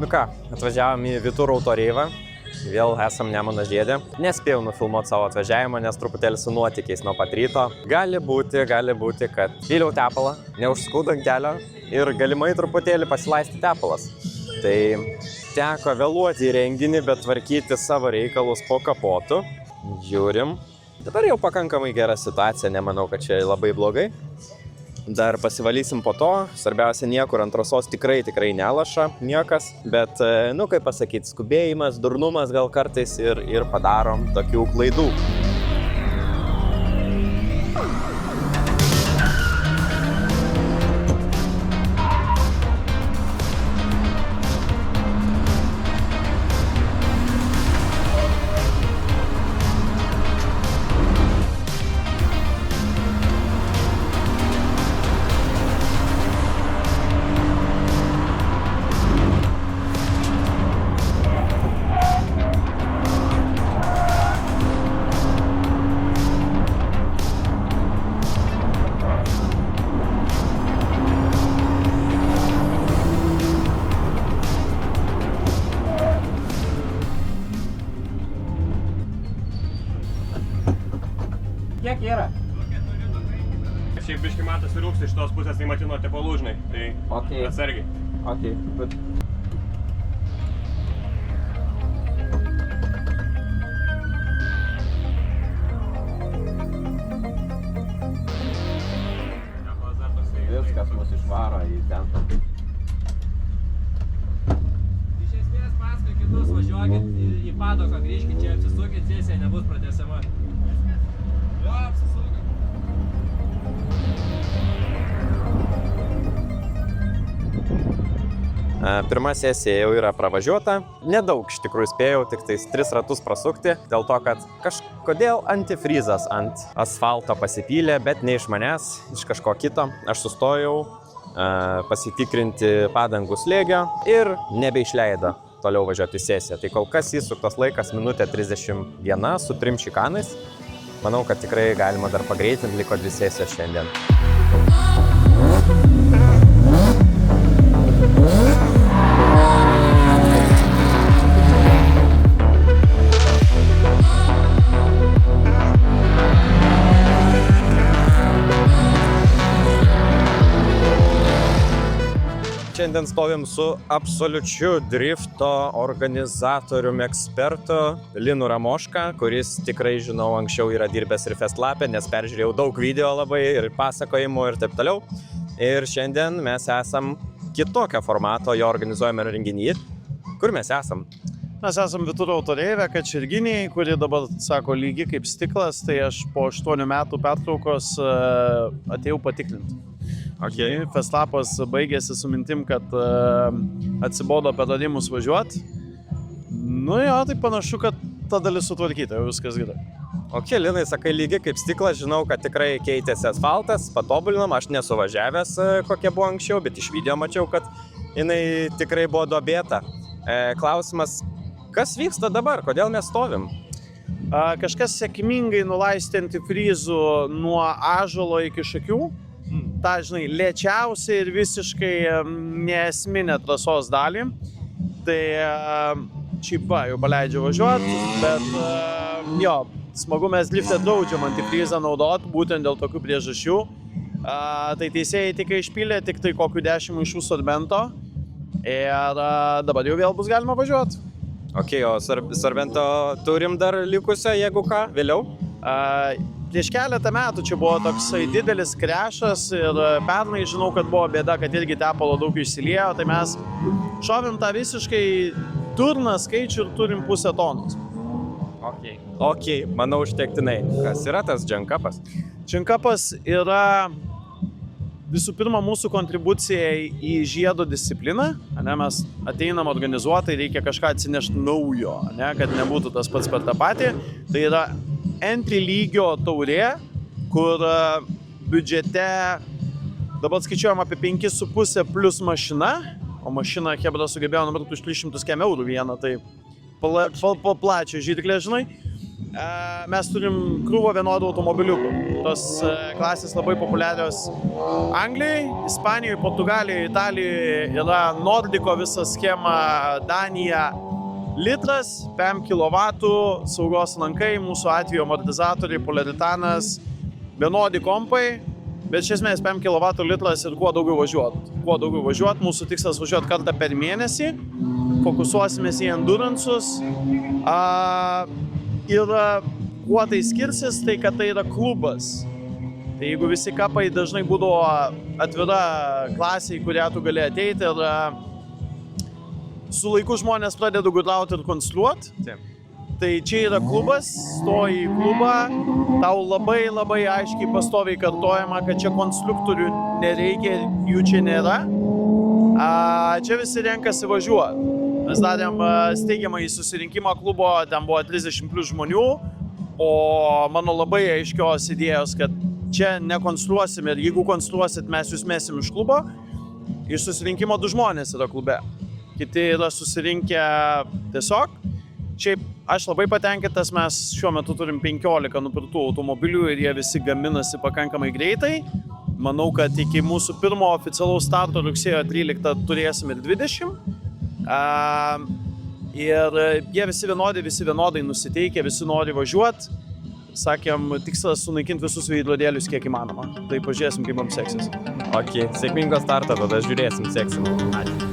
Nu ką, atvažiavom į Vyturų autoreivą, vėl esam Nemuno žiede. Nespėjau nufilmuoti savo atvažiavimą, nes truputėlį su nuotykiais nuo pat ryto. Gali būti, kad pyliau tepalą, neužskūdant kelio ir galimai truputėlį pasilaisti tepalas. Tai teko vėluoti į renginį, bet tvarkyti savo reikalus po kapotu. Žiūrim. Dabar jau pakankamai gera situacija, nemanau, kad čia labai blogai. Dar pasivalysim po to, svarbiausia niekur ant trasos tikrai nelaša niekas, bet, kaip pasakyti, skubėjimas, durnumas gal kartais ir padarom tokių klaidų. Kiek yra? Šiaip biški matas ir rūks iš tos pusės, tai matino tepalų, žinai, tai atsargiai. Okay, good. Viskas mus išvaro į ten. Iš esmės paskui kitus važiuokit į padoką, grįžkit čia, apsisukit, tiesiai nebus pratęsiama. Jo, apsisukit. Pirma sesija jau yra pravažiuota. Nedaug iš tikrųjų spėjau, tik tais 3 ratus prasukti, dėl to, kad kažkodėl antifrizas ant asfalto pasipylė, bet ne iš manęs, iš kažko kito. Aš sustojau pasitikrinti padangų slėgio ir nebeišleido toliau važiuoti sesiją. Tai kol kas įsuktas laikas minutė 31 su 3 šikanais. Manau, kad tikrai galima dar pagreitinti, liko 2 sesijos šiandien. Šiandien stovim su absoliučiu drifto organizatoriumi ekspertu Linu Ramoška, kuris tikrai, žinau, anksčiau yra dirbęs ir Festlap'e, nes peržiūrėjau daug video labai ir pasakojimų ir taip toliau. Ir šiandien mes esam kitokio formato jo organizuojame renginyje. Kur mes esam? Mes esam Vyturų autoreivė, Kačerginėje, kuri dabar, sako, lygi kaip stiklas, tai aš po 8 metų pertraukos atėjau patikrinti. Okay. Festlap'as baigėsi su mintim, kad atsibodo pedalimus važiuoti. Nu jo, tai panašu, kad ta dalis sutvarkyta, jau viskas gerai. Ok, Linai, sakai lygi kaip stiklas, žinau, kad tikrai keitėsi asfaltas, patobulinom, aš nesu važiavęs kokie buvo anksčiau, bet iš video mačiau, kad jinai tikrai buvo duobėta. Klausimas, kas vyksta dabar, kodėl mes stovim? Kažkas sėkmingai nulaistė antifrizų nuo ąžuolo iki šakių. Ta, žinai, lėčiausia ir visiškai neesminė trasos dalį. Tai čipa jau paleidžia važiuoti, bet jo, smagu, mes drifte draudžiam antifrizą naudoti, būtent dėl tokių priežasčių. Tai teisėjai tik išpylė tik tai kokių 10 maišų sorbento ir dabar jau vėl bus galima važiuoti. Ok, o sorbento turim dar likusią, jeigu ką, vėliau? Prieš keletą metų čia buvo toksai didelis krešas ir pernai žinau, kad buvo bėda, kad irgi tepalo daug išsiliejo, tai mes šovim tą visiškai durną skaičių ir turim 0,5 tonos. Ok, manau užtektinai. Kas yra tas džankapas? Džankapas yra visų pirma mūsų kontribucija į žiedo discipliną. Mes ateinam organizuotai, reikia kažką atsinešti naujo, kad nebūtų tas pats per tą patį. Tai yra entry lygio taurė, kur biudžete dabar skaičiuojam apie 5,5 plus mašina, o mašina Hebra sugebėjo numirti už 300 eurų vieną, tai plačią žirklę, žinai. mes turim krūvą vienodų automobiliukų. Tos klasės labai populiarios Anglijai, Ispanijoje, Portugalijoje, Italijoje yra Nordiko visa schema, Danija. Litras, 5 kW, saugos lankai, mūsų atveju amortizatoriai, polaritanas, vienodi kompai, bet iš esmės 5 kW litras ir kuo daugiau važiuot. Kuo daugiau važiuot, mūsų tikslas važiuot kartą per mėnesį, fokusuosimės į endurance'us. Ir kuo tai skirsis, tai kad tai yra klubas. Tai jeigu visi kapai dažnai būdavo atvira klasė, į kurią tu gali ateiti ir su laiku žmonės pradeda gudrauti ir konstruoti. Tai čia yra klubas, stoji į klubą, tau labai aiškiai pastoviai kartojama, kad čia konstruktorių nereikia, jų čia nėra. Čia visi renkasi važiuoti. Mes darėm steigiamą į susirinkimą klubo, ten buvo 30 plus žmonių, o mano labai aiškios idėjos, kad čia nekonstruosim ir jeigu konstruosit, mes jūs mesim iš klubo. Iš susirinkimo 2 žmonės yra klube. Kiti yra susirinkę tiesiog. Šiaip aš labai patenkintas, mes šiuo metu turim 15 nupirktų automobilių ir jie visi gaminasi pakankamai greitai. Manau, kad iki mūsų pirmo oficialaus starto rugsėjo 13 turėsim ir 20. Ir jie visi vienodai nusiteikę, visi nori važiuoti. Sakėm, tikslas sunaikinti visus veidrodėlius kiek įmanoma. Tai pažiūrėsim, kaip mums seksis. Ok, sėkmingo starto, tada žiūrėsim, seksim. Ačiū.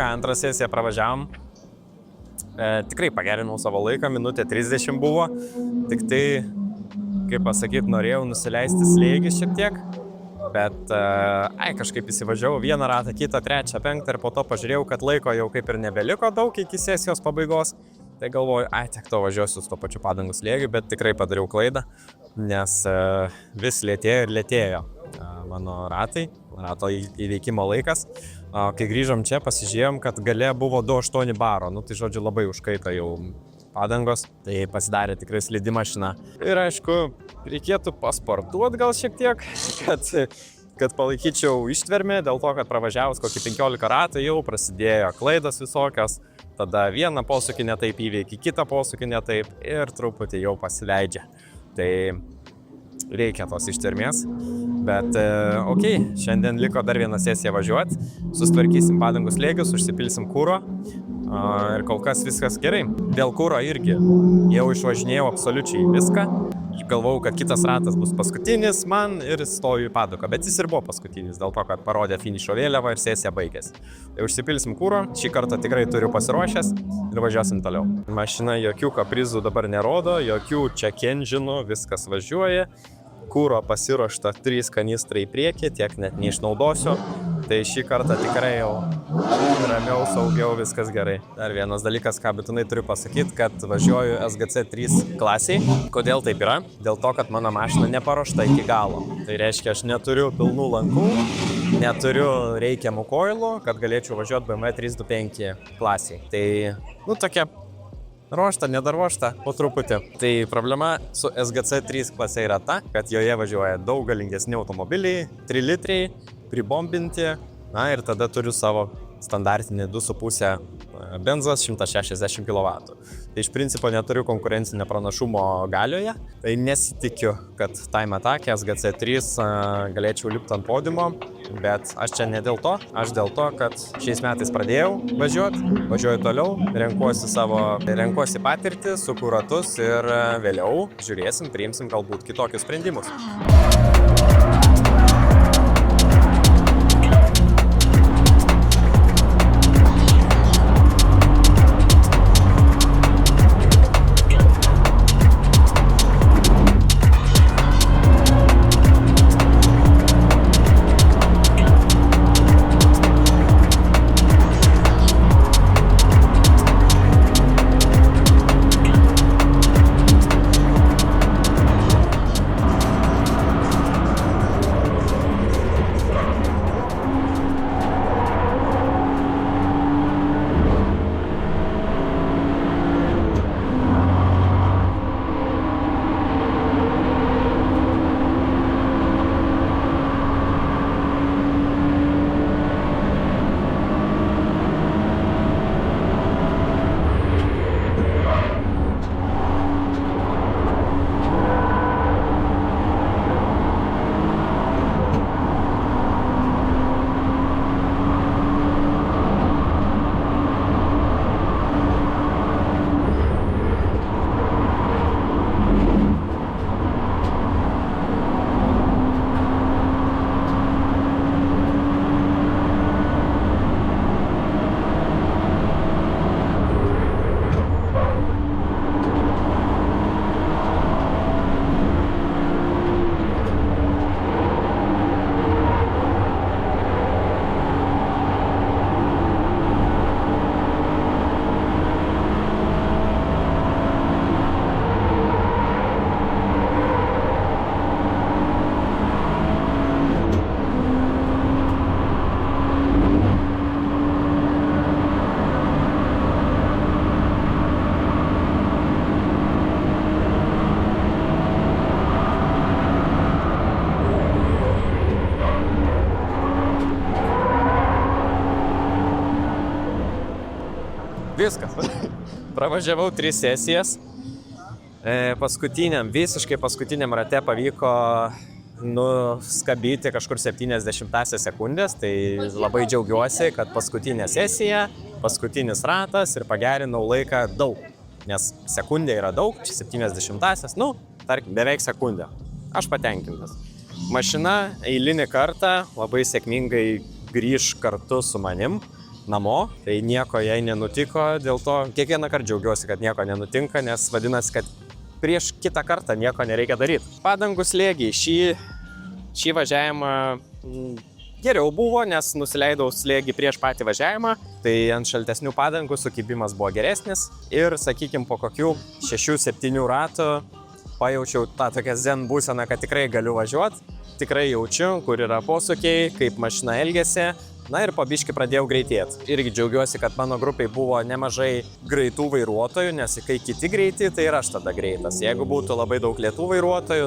Antrą sesiją pravažiavom. Tikrai pagerinau savo laiką, minutė 30 buvo. Tik tai, kaip pasakyt, norėjau nusileisti slėgį šiek tiek. Bet kažkaip įsivažiavau vieną ratą, kitą, trečią, penktą ir po to pažiūrėjau, kad laiko jau kaip ir nebeliko daug iki sesijos pabaigos. Tai galvoju, tiek to važiuosiu su to pačiu padangų slėgiu, bet tikrai padariau klaidą, nes vis lėtėjo ir lėtėjo mano rato įveikimo laikas. Kai grįžom čia, pasižiūrėjom, kad gale buvo 2,8 baro, tai žodžiu labai užkaito jau padangos, tai pasidarė tikrai slidi mašina. Ir aišku, reikėtų pasportuoti gal šiek tiek, kad palaikyčiau ištvermę, dėl to, kad pravažiavus kokį 15 ratų jau prasidėjo klaidos visokios, tada vieną posūkį netaip įveiki, kitą posūkį netaip ir truputį jau pasileidžia. Tai reikia tos ištvermės, bet šiandien liko dar vieną sesiją važiuoti, sustvarkysim padangų slėgius, užsipilsim kuro ir kol kas viskas gerai. Dėl kuro irgi jau išvažinėjau absoliučiai viską, galvojau, kad kitas ratas bus paskutinis man ir stoju į paduką, bet jis ir buvo paskutinis, dėl to, kad parodė finišo vėliavą ir sesija baigėsi. Tai užsipilsim kuro, šį kartą tikrai turiu pasiruošęs ir važiuosim toliau. Mašina jokių kaprizų dabar nerodo, jokių check engine'ų, viskas važiuoja. Kuro pasiruošta 3 kanistrai į priekį, tiek net neišnaudosiu. Tai šį kartą tikrai jau ramiau, saugiau, viskas gerai. Dar vienas dalykas, ką būtinai turiu pasakyti, kad važiuoju SGC 3 klasiai. Kodėl taip yra? Dėl to, kad mano mašina neparuošta iki galo. Tai reiškia, aš neturiu pilnų lankų, neturiu reikiamų koilų, kad galėčiau važiuoti BMW 325 klasiai. Tai, tokia ruošta, nedaruošta, po truputį. Tai problema su SGC 3 klase yra ta, kad joje važiuoja daug galingesni automobiliai, 3 litrai, pribombinti, na ir tada turiu savo standartinį 2,5 benzas 160 kW. Tai iš principo neturiu konkurencinio pranašumo galioje, tai nesitikiu, kad Time Attack SGC 3 galėčiau lipti ant podiumo, bet aš čia ne dėl to, aš dėl to, kad šiais metais pradėjau važiuoju toliau, renkuosi patirtį, suku ratus ir vėliau žiūrėsim, priimsim galbūt kitokius sprendimus. Viskas. Pravažiavau 3 sesijas. Visiškai paskutiniam rate pavyko nuskabyti kažkur 70 sekundės, tai labai džiaugiuosi, kad paskutinė sesija, paskutinis ratas ir pagerinau laiką daug, nes sekundė yra daug, čia 70-asias, tarkim, beveik sekundė. Aš patenkintas. Mašina eilinį kartą labai sėkmingai grįž kartu su manim namo, tai nieko jai nenutiko, dėl to kiekvieną kartą džiaugiuosi, kad nieko nenutinka, nes vadinasi, kad prieš kitą kartą nieko nereikia daryti. Padangų slėgiai šį važiavimą geriau buvo, nes nusileidau slėgį prieš patį važiavimą, tai ant šaltesnių padangų sukibimas buvo geresnis ir, sakykime, po kokių 6-7 ratų pajaučiau tą tokią zen būseną, kad tikrai galiu važiuoti, tikrai jaučiu, kur yra posūkiai, kaip mašina elgiasi. Na ir po biškį pradėjau greitėti. Irgi džiaugiuosi, kad mano grupiai buvo nemažai greitų vairuotojų, nes kai kiti greiti, tai ir aš tada greitas. Jeigu būtų labai daug lėtų vairuotojų,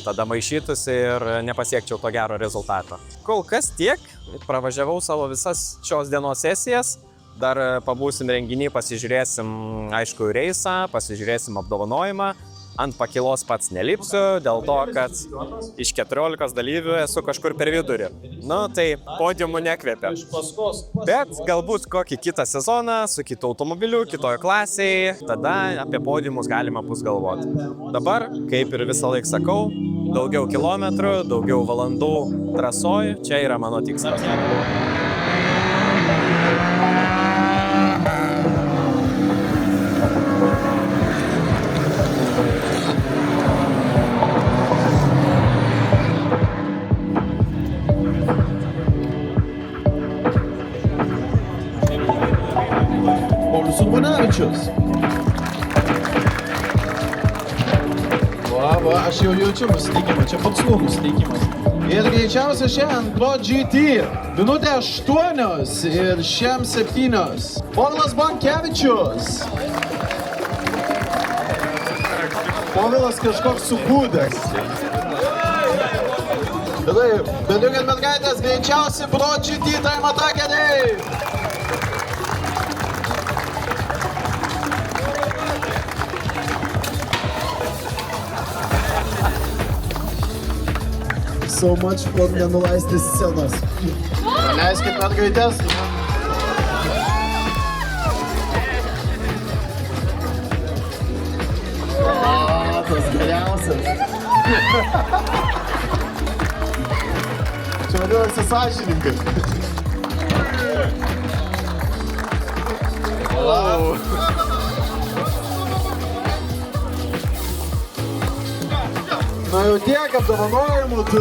tada maišytųsi ir nepasiekčiau to gero rezultato. Kol kas tiek, pravažiavau savo visas šios dienos sesijas. Dar pabūsim renginį, pasižiūrėsim aišku reisą, pasižiūrėsim apdovanojimą. Ant pakilos pats nelipsiu, dėl to, kad iš 14 dalyvių esu kažkur per vidurį. Tai podiumų nekvepia. Bet galbūt kokį kitą sezoną su kitu automobiliu, kitoje klasėje, tada apie podiumus galima bus galvoti. Dabar, kaip ir visą laiką sakau, daugiau kilometrų, daugiau valandų trasoj, čia yra mano tikslas. Urbonavičius. Va, aš jau jaučiu nusiteikimą, čia pats nusiteikimas. Ir greičiausia šiandien Pro GT. Minutė 8 ir šiam 7. Povilas Bonkevičius. Povilas kažkoks sukūdęs. Beliukit mergaitės, greičiausiai Pro GT time atakeriai. So much fun nenulaisti scenos. Paleiskit mergaitės. Tas geriausias. Čia vadinasi sąžininkai. Na jau tiek apdovanojimų, tu...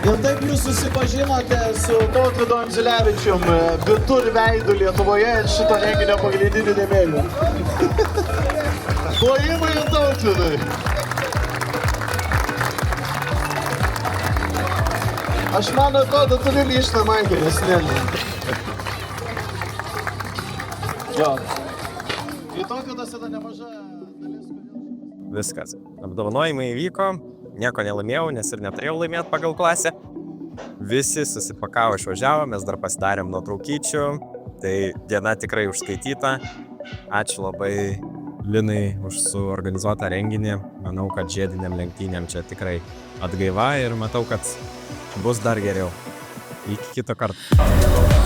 Ir taip jūs susipažinote su Tautvydu Andziulevičium, Bitur veidu Lietuvoje ir šito renginio pagrindiniu dėmėliu. Plojimai ir Tautvydui. Aš man atrodo, turiu grįžti Maikį, nes Jo. Ir Tautvydas yra nemaža dalis. Viskas. Apdovanojimai įvyko, nieko nelaimėjau, nes ir neturėjau laimėti pagal klasę. Visi susipakavo, išvažiavo, mes dar pasidarėm nuotraukyčių, tai diena tikrai užskaityta. Ačiū labai Linai už suorganizuotą renginį. Manau, kad žiediniam lenktynėm čia tikrai atgaiva ir matau, kad bus dar geriau. Iki kito karto.